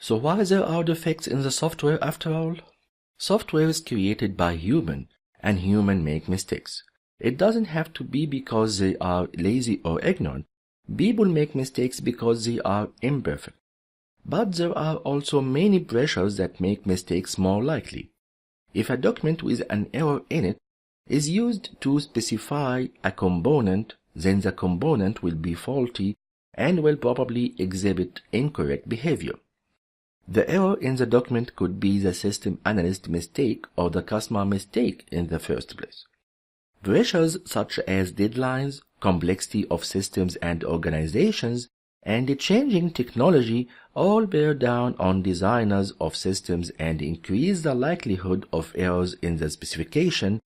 So why there are defects in the software after all? Software is created by humans, and humans make mistakes. It doesn't have to be because they are lazy or ignorant. People make mistakes because they are imperfect. But there are also many pressures that make mistakes more likely. If a document with an error in it is used to specify a component, then the component will be faulty and will probably exhibit incorrect behavior. The error in the document could be the system analyst mistake or the customer mistake in the first place. Pressures such as deadlines, complexity of systems and organizations, and changing technology all bear down on designers of systems and increase the likelihood of errors in the specification,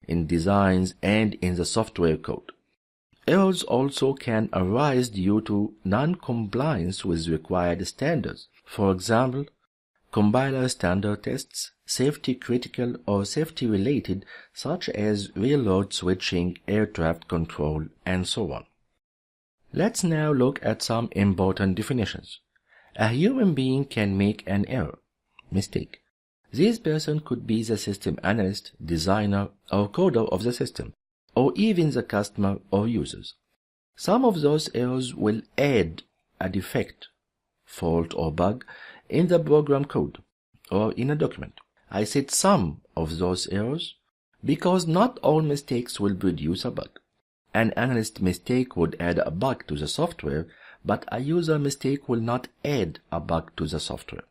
in designs, and in the software code. Errors also can arise due to non-compliance with required standards. For example, compiler standard tests, safety-critical or safety-related, such as real-load switching, air traffic control, and so on. Let's now look at some important definitions. A human being can make an error, mistake. This person could be the system analyst, designer, or coder of the system, or even the customer or users. Some of those errors will add a defect, fault or bug in the program code or in a document. I said some of those errors because not all mistakes will produce a bug. An analyst mistake would add a bug to the software, but a user mistake will not add a bug to the software.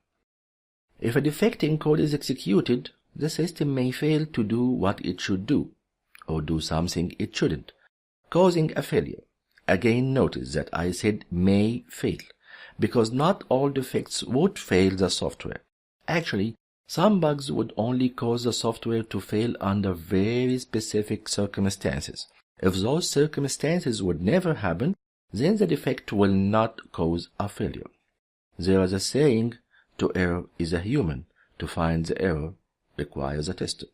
If a defect in code is executed, the system may fail to do what it should do, or do something it shouldn't, causing a failure. Again, notice that I said may fail, because not all defects would fail the software. Actually, some bugs would only cause the software to fail under very specific circumstances. If those circumstances would never happen, then the defect will not cause a failure. There is a saying, to err is a human, to find the error requires a tester.